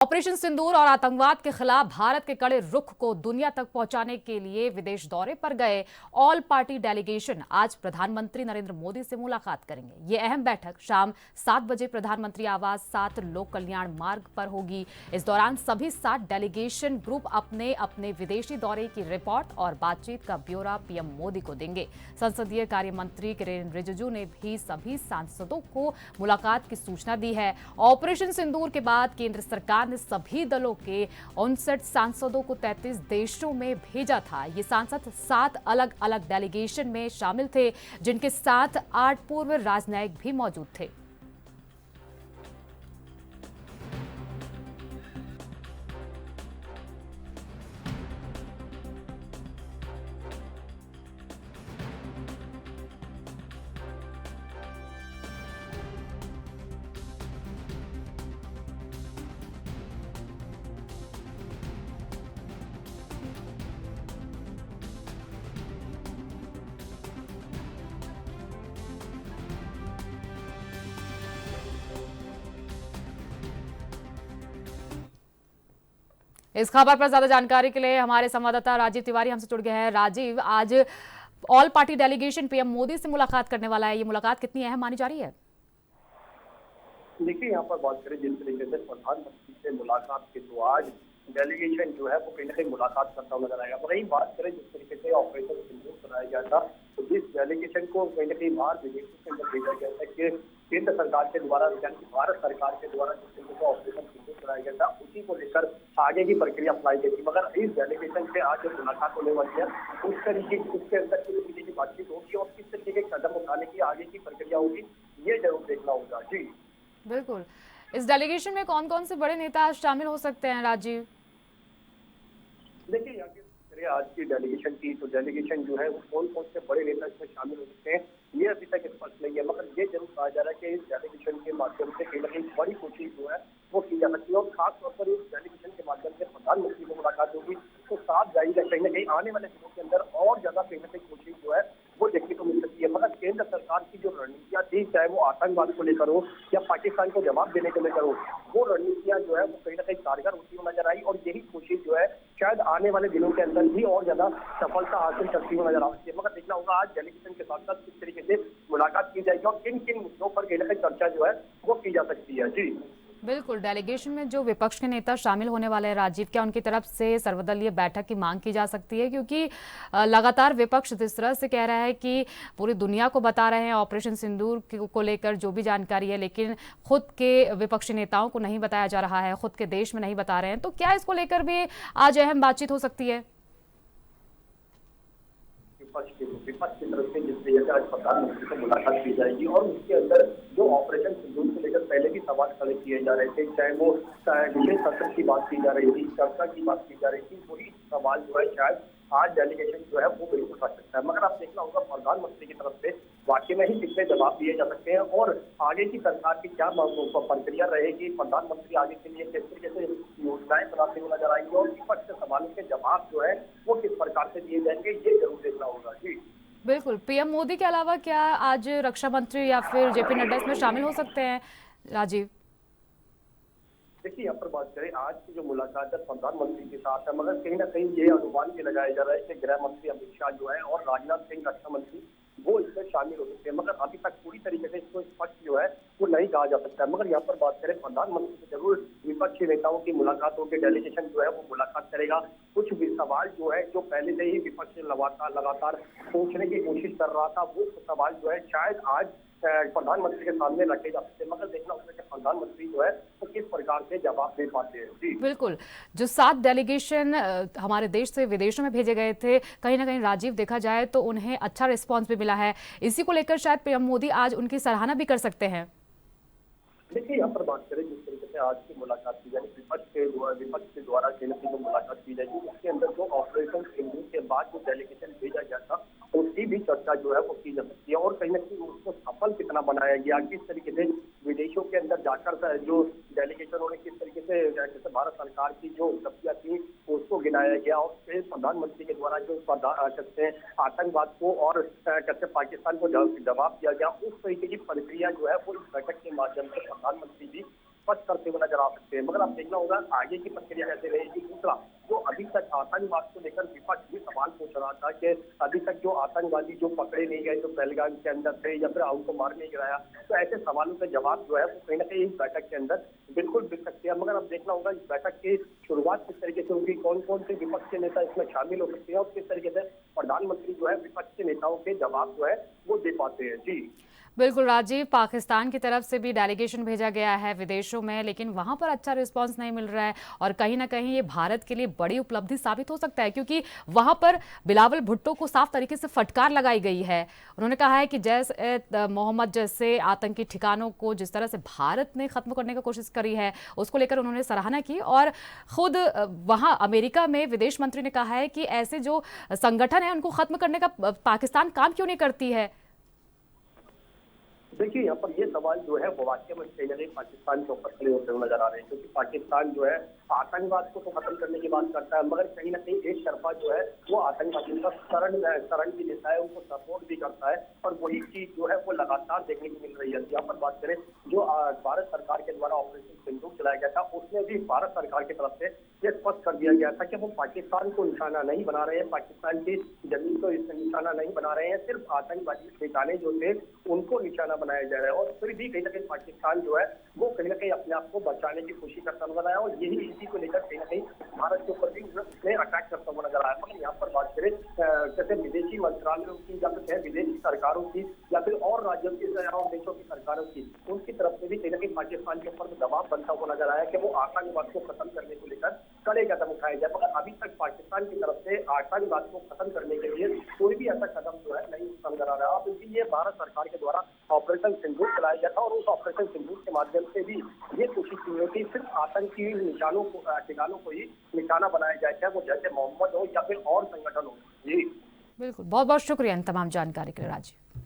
Operation सिंदूर और आतंकवाद के खिलाफ भारत के कड़े रुख को दुनिया तक पहुंचाने के लिए विदेश दौरे पर गए ऑल पार्टी डेलीगेशन आज प्रधानमंत्री नरेंद्र मोदी से मुलाकात करेंगे। ये अहम बैठक शाम 7 बजे प्रधानमंत्री आवास 7 लोक कल्याण मार्ग पर होगी। इस दौरान सभी 7 डेलीगेशन ग्रुप अपने अपने विदेशी दौरे की रिपोर्ट और बातचीत का ब्यौरा पीएम मोदी को देंगे। संसदीय कार्य मंत्री किरेन रिजिजू ने भी सभी सांसदों को मुलाकात की सूचना दी है। ऑपरेशन सिंदूर के बाद केंद्र सरकार ने सभी दलों के 59 सांसदों को 33 देशों में भेजा था। ये सांसद 7 अलग अलग डेलीगेशन में शामिल थे, जिनके साथ 8 पूर्व राजनयिक भी मौजूद थे। इस खबर पर ज्यादा जानकारी के लिए हमारे संवाददाता राजीव तिवारी हमसे जुड़ गए हैं। राजीव, आज all party delegation PM Modi से मुलाकात करने वाला है। ये मुलाकात कितनी अहम मानी जा रही है? देखिए, यहाँ पर बात करें जिस तरीके से प्रधानमंत्री से मुलाकात की, तो आज डेलीगेशन जो है वो कहीं ना कहीं मुलाकात करता हुआ नजर आएगा। वही बात करें जिस तरीके से ऑपरेशन सिंदूर कराया गया था, तो जिस डेलीगेशन को कहीं ना कहीं बाहर विदेशों के अंदर भेजा गया था कि केंद्र सरकार के द्वारा यानी भारत सरकार के द्वारा जिस तरीके से ऑपरेशन सिंदूर कराया गया था, उसी को लेकर आगे की प्रक्रिया अपनाई गई थी। मगर इस डेलीगेशन से आज जो मुलाकात होने वाली है, उस तरीके उसके अंदर किस तरीके की बातचीत होगी और किस तरीके के कदम उठाने की आगे की प्रक्रिया होगी, ये जरूर देखना होगा। जी बिल्कुल। इस डेलीगेशन में कौन कौन से बड़े नेता शामिल हो सकते हैं, राजीव? देखिए, आज की डेलीगेशन की तो डेलीगेशन जो है वो कौन कौन से बड़े नेता इसमें शामिल हो सकते हैं, ये अभी तक स्पष्ट नहीं है। मगर ये जरूर कहा जा रहा है कि इस डेलीगेशन के माध्यम से कहीं ना कहीं बड़ी कोशिश जो है वो की जा सकती है और खासतौर पर इस डेलीगेशन के माध्यम से प्रधानमंत्री से मुलाकात होगी, तो साफ जाएगा कहीं ना कहीं आने वाले दिनों के अंदर और ज्यादा कहीं ना कहीं कोशिश जो है वो देखने को मिल सकती है। मगर केंद्र सरकार की जो रणनीतियां थी, चाहे वो आतंकवाद को लेकर हो या पाकिस्तान को जवाब देने को लेकर हो, वो रणनीतियां जो है वो कहीं ना कहीं कारगर होती हुई नजर आई और यही कोशिश जो है शायद आने वाले दिनों के अंदर भी और ज्यादा सफलता हासिल करती हुई नजर आ सकती है। मगर देखना होगा आज डेलीगेशन के साथ साथ किस तरीके से मुलाकात की जाएगी और किन किन मुद्दों पर कहीं ना कहीं चर्चा जो है वो की जा सकती है। जी बिल्कुल। डेलीगेशन में जो विपक्ष के नेता शामिल होने वाले हैं, राजीव, क्या उनकी तरफ से सर्वदलीय बैठक की मांग की जा सकती है? क्योंकि लगातार विपक्ष जिस तरह से कह रहा है कि पूरी दुनिया को बता रहे हैं ऑपरेशन सिंदूर को लेकर जो भी जानकारी है, लेकिन खुद के विपक्षी नेताओं को नहीं बताया जा रहा है, खुद के देश में नहीं बता रहे हैं, तो क्या इसको लेकर भी आज अहम बातचीत हो सकती है? विपक्ष की तरफ से जिस तरीके से आज प्रधानमंत्री से मुलाकात की जाएगी और उसके अंदर जो ऑपरेशन सिंदूर को लेकर पहले भी सवाल खड़े किए जा रहे थे, चाहे वो विशेष सत्र की बात की जा रही थी, चर्चा की बात की जा रही थी, वही सवाल जो है शायद आज डेलीगेशन जो है वो बिल्कुल उठा सकता है। मगर आप देखना होगा प्रधानमंत्री की तरफ से वाकई में ही कितने जवाब दिए जा सकते हैं और आगे की सरकार की क्या प्रक्रिया रहेगी, प्रधानमंत्री आगे के लिए किस तरीके से योजनाएं बनाते हुए नजर आएंगे और विपक्ष के सवालों के जवाब जो है वो किस प्रकार से दिए जाएंगे, ये जरूर देखना होगा। जी बिल्कुल। पीएम मोदी के अलावा क्या आज रक्षा मंत्री या फिर जेपी नड्डा इसमें शामिल हो सकते हैं, राजीव? देखिए, यहाँ पर बात करें आज की जो मुलाकात है प्रधानमंत्री के साथ है, मगर कहीं ना कहीं ये अनुमान भी लगाया जा रहा है कि गृह मंत्री अमित शाह जो है और राजनाथ सिंह रक्षा मंत्री वो इसमें शामिल हो सकते हैं। मगर अभी तक पूरी तरीके से इसको स्पष्ट जो है वो नहीं कहा जा सकता है। मगर यहाँ पर बात करें प्रधानमंत्री से जरूर विपक्षी नेताओं की मुलाकात होगी, डेलीगेशन जो है वो मुलाकात करेगा। कुछ भी सवाल जो है जो पहले से ही विपक्ष लगातार पूछने की कोशिश कर रहा था, वो सवाल जो है शायद आज प्रधानमंत्री के सामने रखे जा सकते हैं। मगर देखना होगा कि प्रधानमंत्री जो है वो किस प्रकार से जवाब दे पाते हैं। जी बिल्कुल। जो 7 डेलीगेशन हमारे देश से विदेशों में भेजे गए थे, कहीं ना कहीं राजीव देखा जाए तो उन्हें अच्छा रिस्पांस भी मिला है। इसी को लेकर शायद पीएम मोदी आज उनकी सराहना भी कर सकते हैं। देखिए, यहाँ पर बात करें जिस तरीके से आज की मुलाकात की जाएगी विपक्ष के द्वारा जो मुलाकात की जाएगी, उसके अंदर जो ऑपरेशन सिंदूर के बाद जो डेलीगेशन भेजा गया था उसकी भी चर्चा जो है वो की जा सकती है और कहीं ना कहीं उसको सफल कितना बनाया गया, किस तरीके से विदेशों के अंदर जाकर जो डेलीगेशन ने किस तरीके से जैसे भारत सरकार की जो उपलब्धियां थी उसको गिनाया गया और फिर प्रधानमंत्री के द्वारा जो कहते हैं आतंकवाद को और कहते पाकिस्तान को जवाब दिया गया, उस तरीके की प्रक्रिया जो है वो इस बैठक के माध्यम से प्रधानमंत्री जी स्पष्ट करते हुए नजर आ सकते हैं। मगर अब देखना होगा आगे की प्रक्रिया कैसे रहेगी। दूसरा, जो अभी तक आतंकवाद को लेकर विपक्ष भी सवाल पूछ रहा था कि अभी तक जो आतंकवादी जो पकड़े नहीं गए, जो पहलगाम के अंदर थे या फिर उनको मार नहीं गिराया, तो ऐसे सवालों के जवाब जो है वो कहीं ना कहीं इस बैठक के अंदर बिल्कुल मिल सकते हैं। मगर अब देखना होगा इस बैठक की शुरुआत किस तरीके से होगी, कौन कौन से विपक्ष के नेता इसमें शामिल हो सकते हैं और किस तरीके से प्रधानमंत्री जो है विपक्ष के नेताओं के जवाब जो है वो दे पाते हैं। जी बिल्कुल राजीव, पाकिस्तान की तरफ से भी डेलीगेशन भेजा गया है विदेशों में, लेकिन वहां पर अच्छा रिस्पांस नहीं मिल रहा है और कहीं ना कहीं ये भारत के लिए बड़ी उपलब्धि साबित हो सकता है, क्योंकि वहां पर बिलावल भुट्टो को साफ तरीके से फटकार लगाई गई है। उन्होंने कहा है कि जैसे मोहम्मद जैसे आतंकी ठिकानों को जिस तरह से भारत ने खत्म करने की कोशिश करी है उसको लेकर उन्होंने सराहना की, और खुद वहां अमेरिका में विदेश मंत्री ने कहा है कि ऐसे जो संगठन है उनको खत्म करने का पाकिस्तान काम क्यों नहीं करती है। देखिए, यहाँ पर ये सवाल जो है वो वाकई में कहीं ना कहीं पाकिस्तान के ऊपर खड़े होते हुए नजर आ रहे हैं, क्योंकि पाकिस्तान जो है आतंकवाद को तो खत्म करने की बात करता है, मगर कहीं ना कहीं एक तरफा जो है वो आतंकवादियों का शरण भी देता है, उनको सपोर्ट भी करता है, और वही चीज जो है वो लगातार देखने को मिल रही है। यहाँ पर बात करें जो भारत सरकार के द्वारा ऑपरेशन सिंदूर चलाया गया था, उसमें भी भारत सरकार की तरफ से ये स्पष्ट कर दिया गया था कि वो पाकिस्तान को निशाना नहीं बना रहे हैं, पाकिस्तान की जमीन को निशाना नहीं बना रहे हैं, सिर्फ आतंकवादी ठिकाने जो थे उनको निशाना बनाया जा रहा है। और फिर भी कहीं ना कहीं पाकिस्तान जो है वो कहीं ना कहीं अपने आप को बचाने की कोशिश करता नजर आया, और यही इसी को लेकर कहीं ना कहीं भारत के ऊपर भी उसने अटैक करता हुआ नजर आया। मगर यहाँ पर बात करें जैसे विदेशी मंत्रालयों की या फिर विदेशी सरकारों की या फिर और राज्यों की और देशों की सरकारों की, उनकी तरफ से भी कहीं ना कहीं पाकिस्तान के ऊपर दबाव बनता हुआ नजर आया कि वो आतंकवाद को खत्म करने को लेकर कड़े कदम उठाए जाए। मगर अभी तक पाकिस्तान की तरफ से आतंकवाद को खत्म करने के लिए कोई भी ऐसा कदम जो है नहीं नजर आ रहा। अब इसीलिए भारत सरकार के द्वारा ऑपरेशन सिंदूर चलाया गया था, और उस ऑपरेशन सिंदूर के माध्यम से भी ये कोशिश की हुई थी सिर्फ आतंकी निशानों को ठिकानों को ही निशाना बनाया जाए, चाहे वो जैसे मोहम्मद हो या फिर और संगठन हो। जी बिल्कुल, बहुत बहुत शुक्रिया इन तमाम जानकारी के लिए राजीव।